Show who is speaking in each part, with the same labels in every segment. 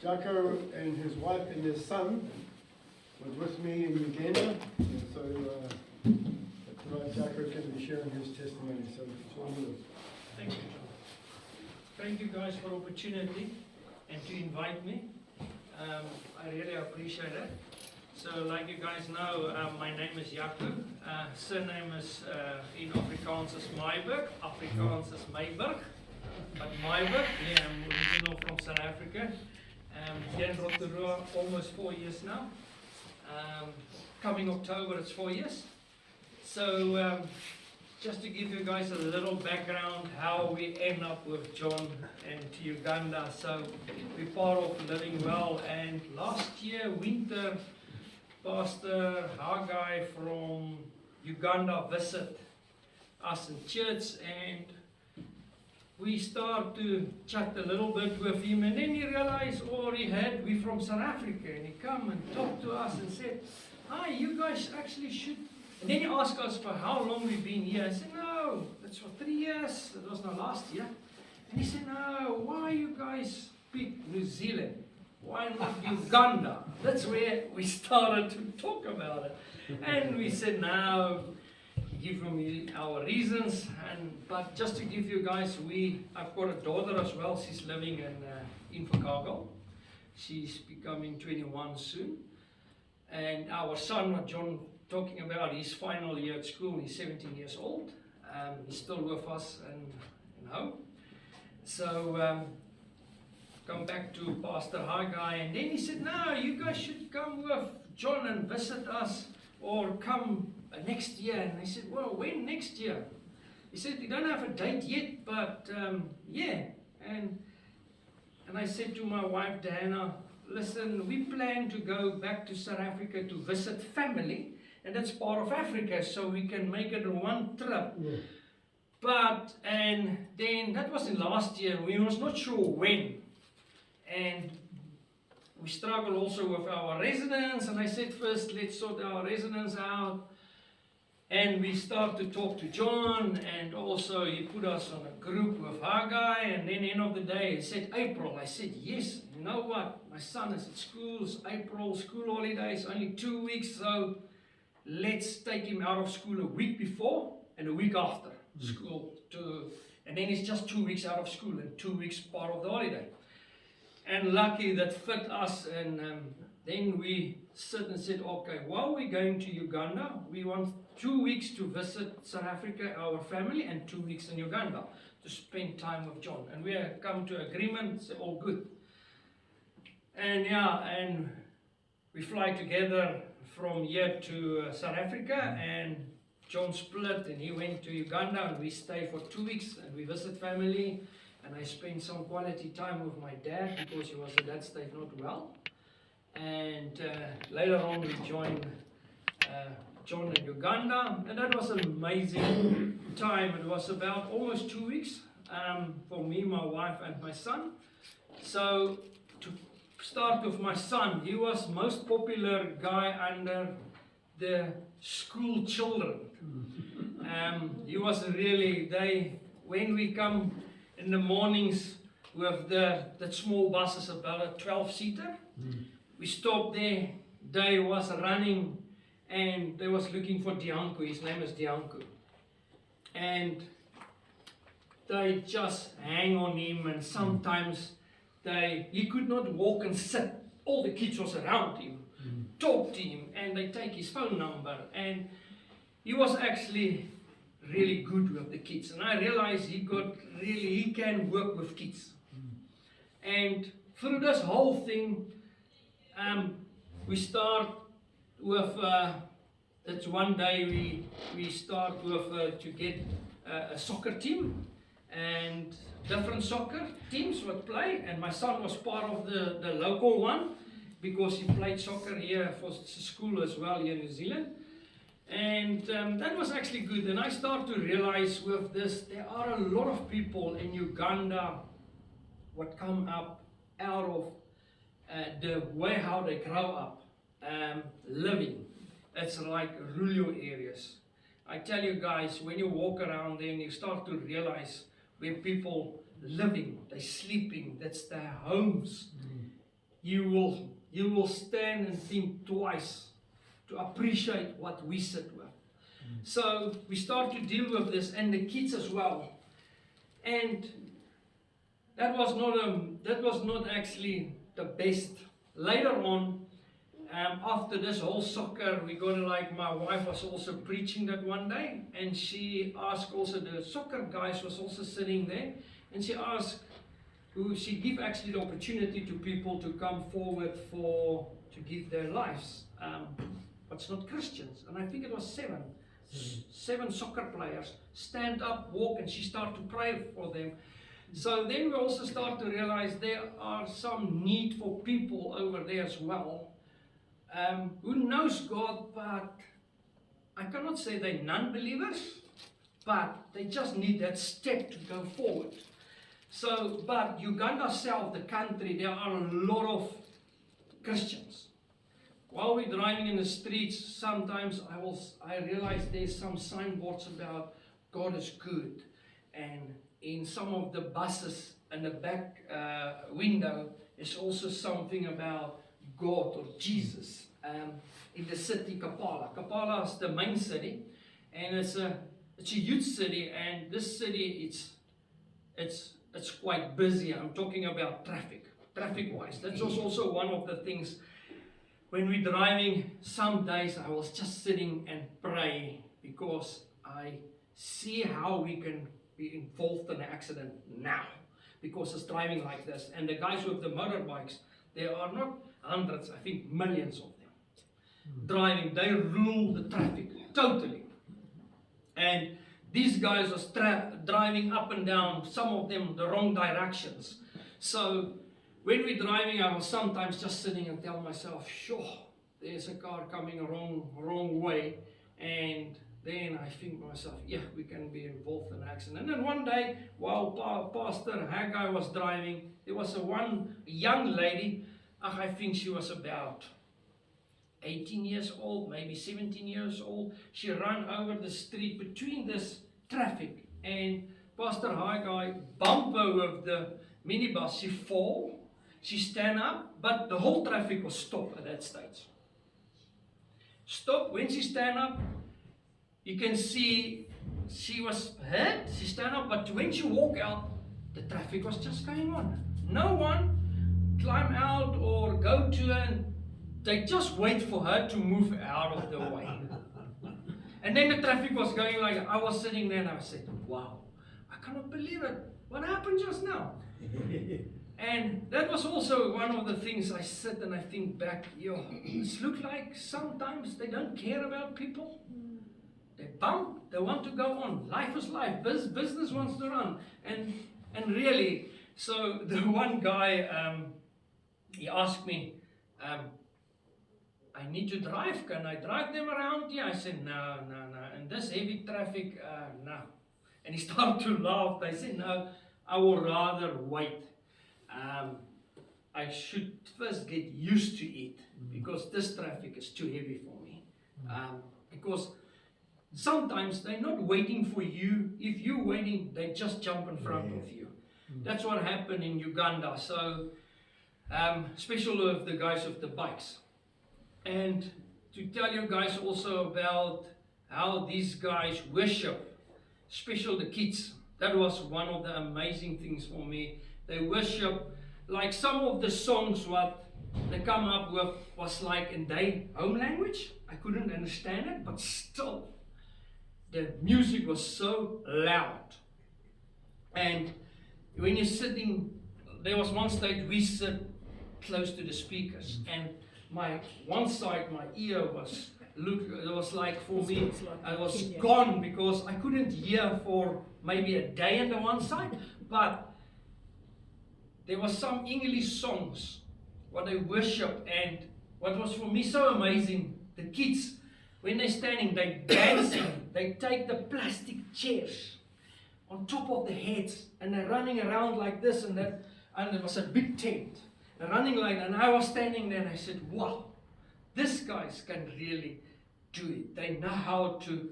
Speaker 1: Jacko and his wife and his son was with me in Uganda, and so tonight Jacko can be sharing his testimony, so it's all yours.
Speaker 2: Thank you, John. Thank you guys for the opportunity and to invite me. I really appreciate it. So like you guys know, my name is Jaco. Surname is in Afrikaans is Meiburg. Afrikaans is Meiburg. But Meiburg, yeah, I'm original from South Africa. Here in Rotorua almost 4 years now. Coming October it's 4 years. So just to give you guys a little background how we end up with John and to Uganda. So we're part of Living Well, and last year winter Pastor Haggai from Uganda visited us in church, and we start to chat a little bit with him, and then he realized we from South Africa, and he come and talked to us and said, "Hi, you guys actually should." And then he asked us for how long we've been here. I said, "No, that's for 3 years. That was not last year." And he said, "No, why you guys pick New Zealand? Why not Uganda?" That's where we started to talk about it. And we said, "No, give him our reasons." But just to give you guys, I've got a daughter as well. She's living in Invercargill. She's becoming 21 soon. And our son, what John talking about, his final year at school, he's 17 years old. He's still with us in home. So come back to Pastor Haggai, and then he said, "No, you guys should come with John and visit us, or come next year." And I said, "Well, when next year?" He said, "We don't have a date yet, but yeah." And I said to my wife Diana, "Listen, we plan to go back to South Africa to visit family, and that's part of Africa, so we can make it in one trip." Yeah. And then that was in last year. We was not sure when. And we struggled also with our residence, and I said, "First, let's sort our residence out." And we start to talk to John, and also he put us on a group with Haggai, and then end of the day he said April. I said, "Yes, you know what? My son is at school, it's April, school holidays, only 2 weeks, so let's take him out of school a week before and a week after school. And then he's just 2 weeks out of school and 2 weeks part of the holiday." And lucky that fit us, and then we sit and said, "Okay, while we're going to Uganda, we want 2 weeks to visit South Africa, our family, and 2 weeks in Uganda to spend time with John." And we have come to agreement, so all good. And yeah, and we fly together from here to South Africa, and John split, and he went to Uganda, and we stayed for 2 weeks, and we visit family. And I spent some quality time with my dad, because he was at that stage not well. And later on we joined John in Uganda, and that was an amazing time. It was about almost 2 weeks for me, my wife, and my son. So to start with my son, he was most popular guy under the school children. He was really, when we come in the mornings with that small buses, about a 12-seater. We stopped there. They was running, and they was looking for Dianco. His name is Dianco. And they just hang on him, and sometimes he could not walk and sit. All the kids was around him, talk to him, and they take his phone number. And he was actually really good with the kids, and I realized he can work with kids. And through this whole thing, we start with that's one day we start with to get a soccer team, and different soccer teams would play, and my son was part of the local one, because he played soccer here for school as well here in New Zealand. And that was actually good. And I start to realize with this, there are a lot of people in Uganda what come up out of the way how they grow up living. It's like rural areas. I tell you guys, when you walk around there and you start to realize where people living, they're sleeping, that's their homes. you will stand and think twice to appreciate what we sit with. So we start to deal with this, and the kids as well. And that was not actually the best. Later on, after this whole soccer, we got like, my wife was also preaching that one day, and she asked also, the soccer guys was also sitting there, and she asked, she gave actually the opportunity to people to come forward to give their lives, but it's not Christians. And I think it was seven soccer players stand up, walk, and she started to pray for them. So then we also start to realize there are some need for people over there as well, who knows God, but I cannot say they're non-believers, but they just need that step to go forward. So, but Uganda itself, the country, there are a lot of Christians. While we're driving in the streets, sometimes I realize there's some signboards about God is good, and in some of the buses in the back window is also something about God or Jesus. In the city Kampala. Kampala is the main city, and it's a huge city, and this city it's quite busy. I'm talking about traffic-wise. That's also one of the things. When we're driving, some days I was just sitting and pray because I see how we can be involved in an accident now, because it's driving like this. And the guys with the motorbikes, there are not hundreds, I think millions of them driving. They rule the traffic totally. And these guys are driving up and down, some of them the wrong directions. So when we're driving, I was sometimes just sitting and tell myself, sure, there's a car coming a wrong way. And then I think to myself, yeah, we can be involved in an accident. And then one day, while Pastor Haggai was driving, there was one young lady, I think she was about 18 years old, maybe 17 years old. She ran over the street between this traffic, and Pastor Haggai bumped her with the minibus. She fall, she stand up, but the whole traffic was stopped at that stage. Stop. When she stand up, you can see she was hurt. She stand up, but when she walk out, the traffic was just going on. No one climb out or go to her, and they just wait for her to move out of the way. And then the traffic was going like, I was sitting there and I said, wow, I cannot believe it. What happened just now? And that was also one of the things I sit and I think back, it looks like sometimes they don't care about people. They bump, they want to go on. Life is life, business wants to run. And really, so the one guy, he asked me, I need to drive. Can I drive them around here? I said, no. And this heavy traffic, no. And he started to laugh. I said, no, I would rather wait. I should first get used to it, because this traffic is too heavy for me. Because sometimes they're not waiting for you. If you're waiting, they just jump in front of you. That's what happened in Uganda. So, especially with the guys with the bikes. And to tell you guys also about how these guys worship, especially the kids. That was one of the amazing things for me. They worship, like some of the songs what they come up with was like in their home language. I couldn't understand it, but still, the music was so loud. And when you're sitting, there was one stage we sit close to the speakers, and one side, my ear was, it was like for me, I was gone, because I couldn't hear for maybe a day on the one side, but there was some English songs, what they worship, and what was for me so amazing, the kids, when they're standing, they're dancing, they take the plastic chairs on top of the heads, and they're running around like this and that, and it was a big tent. Running like that, and I was standing there and I said, wow, these guys can really do it. They know how to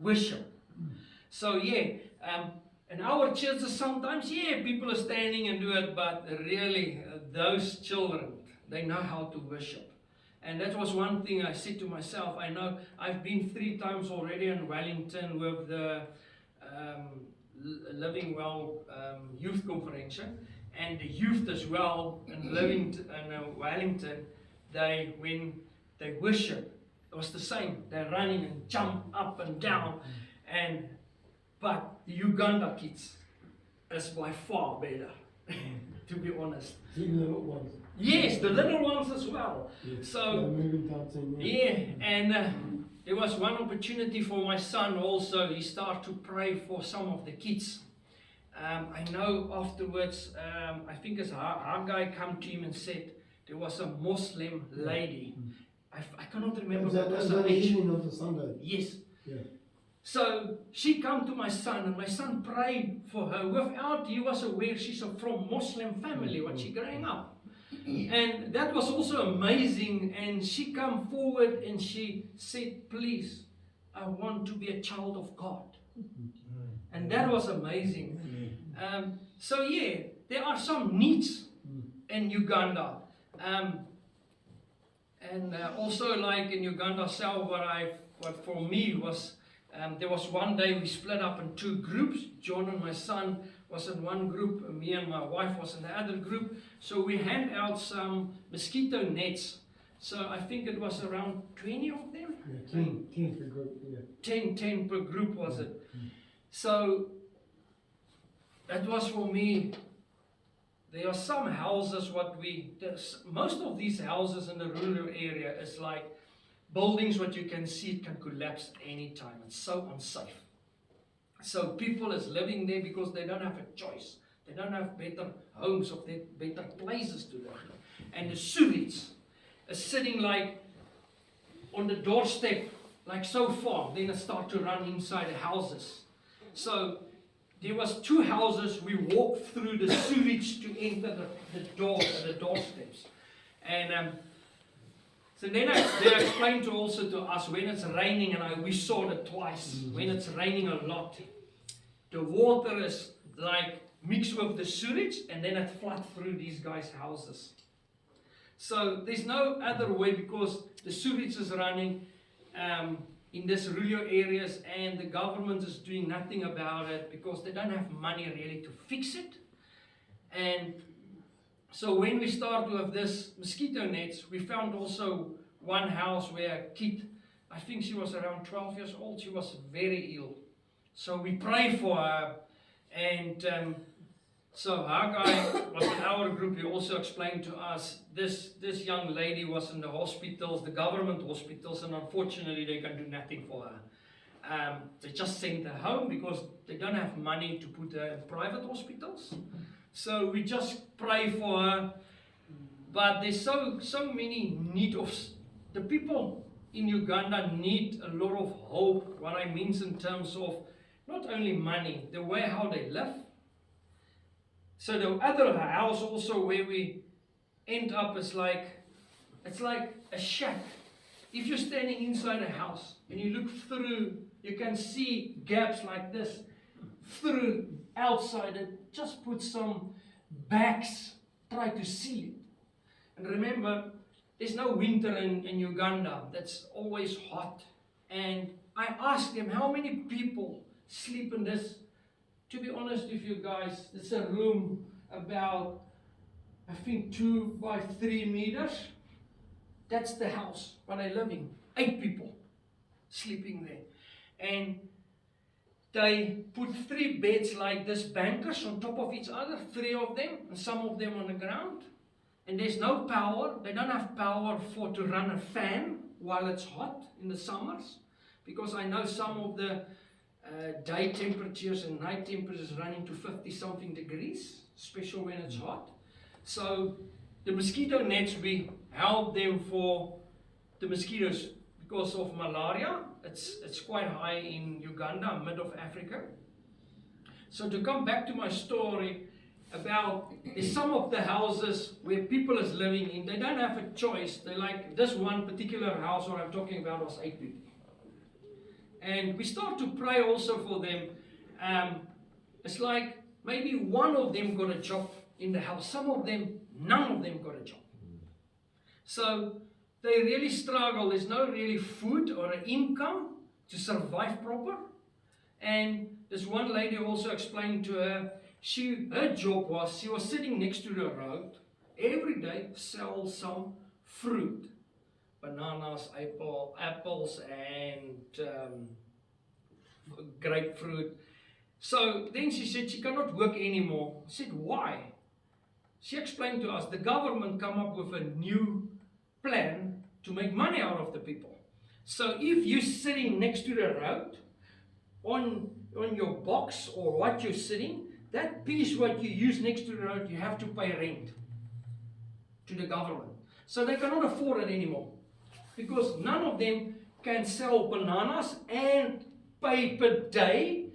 Speaker 2: worship. So yeah, in our churches sometimes, yeah, people are standing and do it, but really, those children, they know how to worship. And that was one thing I said to myself. I know I've been 3 times already in Wellington with the Living Well Youth Conference, and the youth as well in Wellington, when they worship, it was the same. They're running and jump up and down, but the Uganda kids is by far better, to be honest.
Speaker 1: The little ones.
Speaker 2: Yes, the little ones as well.
Speaker 1: Yes.
Speaker 2: So,
Speaker 1: moving dancing.
Speaker 2: yeah, and there was one opportunity for my son also. He started to pray for some of the kids. I know afterwards, I think it's our guy come to him and said there was a Muslim lady. I cannot remember
Speaker 1: Was that
Speaker 2: because
Speaker 1: the
Speaker 2: of age.
Speaker 1: evening of the Sunday?
Speaker 2: Yes.
Speaker 1: Yeah.
Speaker 2: So she come to my son, and my son prayed for her without he was aware she's from Muslim family, what she growing up. And that was also amazing. And she come forward and she said, please, I want to be a child of God. And that was amazing. So yeah, there are some needs in Uganda. And also like in Uganda South, what for me was, there was one day we split up in 2 groups. John and my son was in one group, and me and my wife was in the other group. So we hand out some mosquito nets. So I think it was around 20 of them.
Speaker 1: Yeah, 10 per group, yeah.
Speaker 2: 10 per group was it. So that was for me. There are some houses most of these houses in the rural area is like buildings what you can see it can collapse at any time. It's so unsafe. So people is living there because they don't have a choice. They don't have better homes or better places to live. And the sewage is sitting like on the doorstep, like so far. Then it start to run inside the houses. So there was 2 houses. We walked through the sewage to enter the doorsteps. And so then they explained also to us when it's raining, and we saw it twice. When it's raining a lot, the water is like mixed with the sewage, and then it floods through these guys' houses. So there's no other way because the sewage is running in these rural areas, and the government is doing nothing about it because they don't have money really to fix it. And so when we start with this mosquito nets, we found also one house where a kid, I think she was around 12 years old, she was very ill. So we prayed for her, and so our guy was in our group. He also explained to us this young lady was in the hospitals, the government hospitals, and unfortunately they can do nothing for her. They just sent her home because they don't have money to put her in private hospitals. So we just pray for her. But there's so many need of the people in Uganda need a lot of hope. What I mean in terms of not only money, the way how they live. So the other house also where we end up is it's like a shack. If you're standing inside a house and you look through, you can see gaps like this through outside. It just put some bags, try to seal it. And remember, there's no winter in Uganda. That's always hot. And I asked them, how many people sleep in this? To be honest with you guys, it's a room about, I think, 2 by 3 meters. That's the house where I live in. 8 people sleeping there. And they put 3 beds like this, bankers on top of each other, 3 of them, and some of them on the ground. And there's no power. They don't have power to run a fan while it's hot in the summers. Because I know some of the day temperatures and night temperatures running to 50-something degrees, especially when it's hot. So the mosquito nets, we help them for the mosquitoes because of malaria. It's quite high in Uganda, mid of Africa. So to come back to my story about some of the houses where people is living in, they don't have a choice. They like this one particular house what I'm talking about was 8 people. And we start to pray also for them. it's like maybe one of them got a job in the house. Some of them, none of them got a job. So they really struggle. There's no really food or an income to survive proper. And this one lady also explained to her, her job was, she was sitting next to the road, every day sell some fruit. Bananas, apples and grapefruit. So then she said she cannot work anymore. I said, why? She explained to us, the government come up with a new plan to make money out of the people. So if you're sitting next to the road, on your box or what you're sitting, that piece what you use next to the road, you have to pay rent to the government. So they cannot afford it anymore, because none of them can sell bananas and pay per day.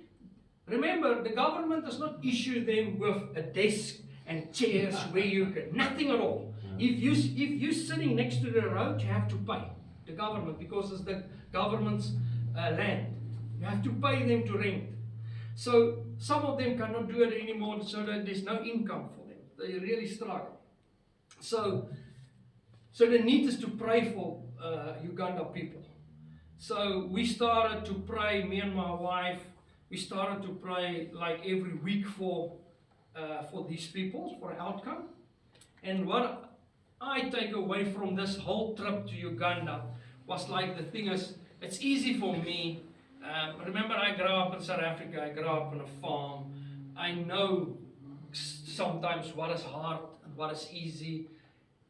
Speaker 2: Remember, the government does not issue them with a desk and chairs where you can, nothing at all. If you're sitting next to the road, you have to pay the government, because it's the government's land. You have to pay them to rent. So some of them cannot do it anymore, so that there's no income for them. They really struggle. So the need is to pray for Uganda people. So we started to pray, me and my wife, we started to pray like every week for these people, for outcome. And what I take away from this whole trip to Uganda was like, the thing is, it's easy for me. Remember, I grew up in South Africa, I grew up on a farm. I know sometimes what is hard and what is easy.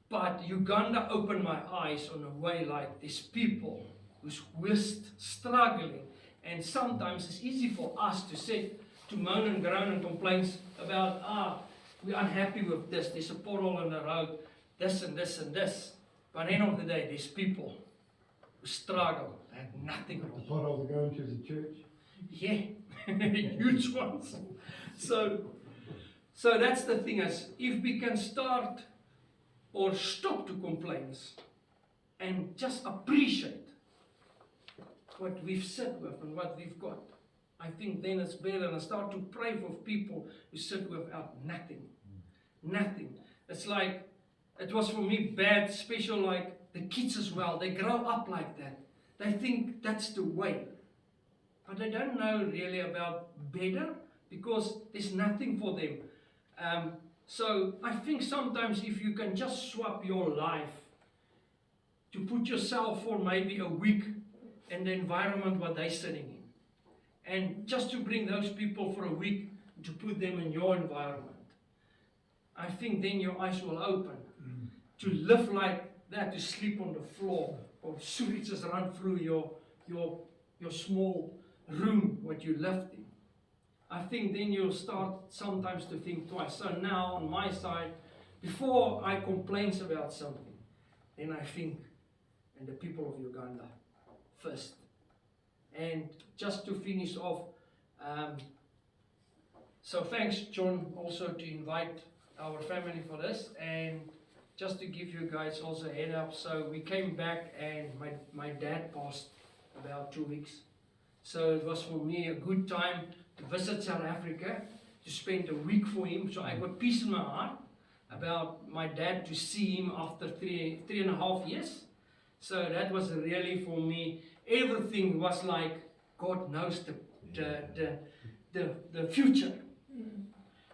Speaker 2: But Uganda opened my eyes on a way, like these people who are struggling. And sometimes it's easy for us to sit, to moan and groan and complain about, we're unhappy with this, there's a pothole in the road, this and this and this. But at the end of the day, there's people who struggle and nothing at all.
Speaker 1: The potholes are going to the church.
Speaker 2: Yeah, huge ones. So that's the thing, is if we can start or stop to complaints and just appreciate what we've sit with and what we've got, I think then it's better, and start to pray for people who sit without nothing. Nothing. It's like, it was for me bad, special, like the kids as well. They grow up like that. They think that's the way. But they don't know really about better, because there's nothing for them. So I think sometimes if you can just swap your life to put yourself for maybe a week in the environment what they're sitting in, and just to bring those people for a week to put them in your environment, I think then your eyes will open to live like that, to sleep on the floor, or switches run through your small room what you lived in. I think then you'll start sometimes to think twice. So now on my side, before I complain about something, then I think in the people of Uganda first. And just to finish off, so thanks John also to invite our family for this, and just to give you guys also a head up, so we came back and my dad passed about 2 weeks. So it was for me a good time to visit South Africa, to spend a week for him. So I got peace in my heart about my dad, to see him after three and a half years. So that was really for me, everything was like God knows the future.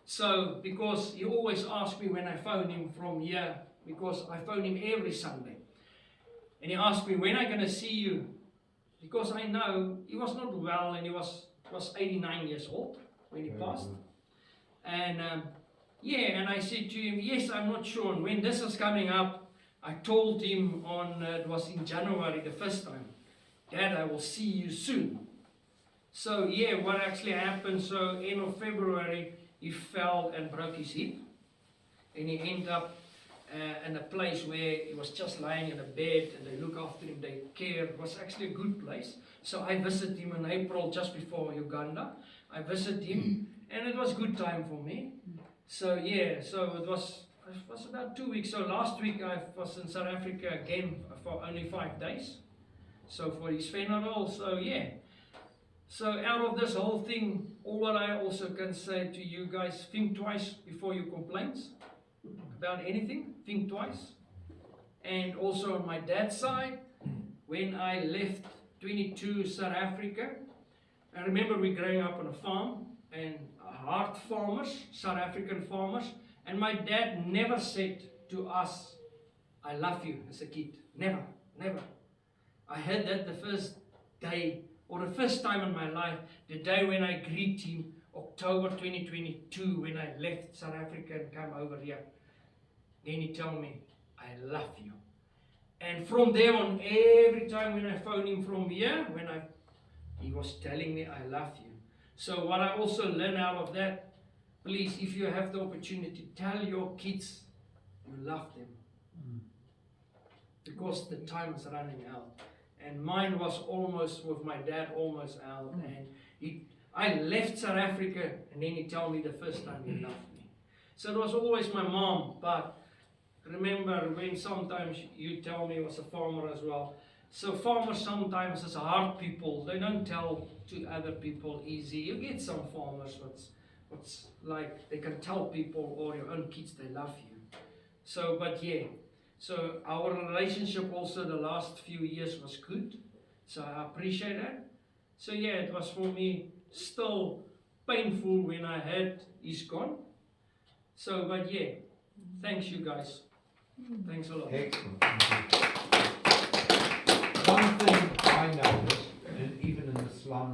Speaker 2: So because he always asked me when I phone him from here, because I phone him every Sunday, and he asked me, when am I going to see you? Because I know he was not well, and he was 89 years old when he passed. And and I said to him, yes, I'm not sure. And when this was coming up, I told him it was in January the first time, Dad, I will see you soon. So what actually happened, so end of February, he fell and broke his hip. And he ended up in a place where he was just lying in a bed, and they look after him, they care. It was actually a good place. So I visited him in April, just before Uganda. I visited him, and it was a good time for me. So so it was about 2 weeks. So last week I was in South Africa again for only 5 days. So for his funeral, So out of this whole thing, all what I also can say to you guys, think twice before you complain about anything, think twice. And also on my dad's side, when I left 22 South Africa, I remember we growing up on a farm, and hard farmers, South African farmers, and my dad never said to us, I love you as a kid. Never, never. I heard that the first day, or the first time in my life, the day when I greet him, October 2022, when I left South Africa and came over here. Then he told me, I love you. And from there on, every time when I phone him from here, he was telling me, I love you. So what I also learned out of that, please, if you have the opportunity, tell your kids you love them. Because the time is running out. And mine was almost, with my dad, almost out. And I left South Africa, and then he told me the first time he loved me. So it was always my mom, but remember when sometimes you tell me I was a farmer as well. So farmers sometimes is hard people. They don't tell to other people easy. You get some farmers what's like they can tell people or your own kids they love you. So but yeah. So our relationship also the last few years was good. So I appreciate that. So yeah, it was for me still painful when I heard he's gone. So but yeah, thanks you guys. Thanks a lot.
Speaker 3: Excellent. One thing I noticed, and even in the slums,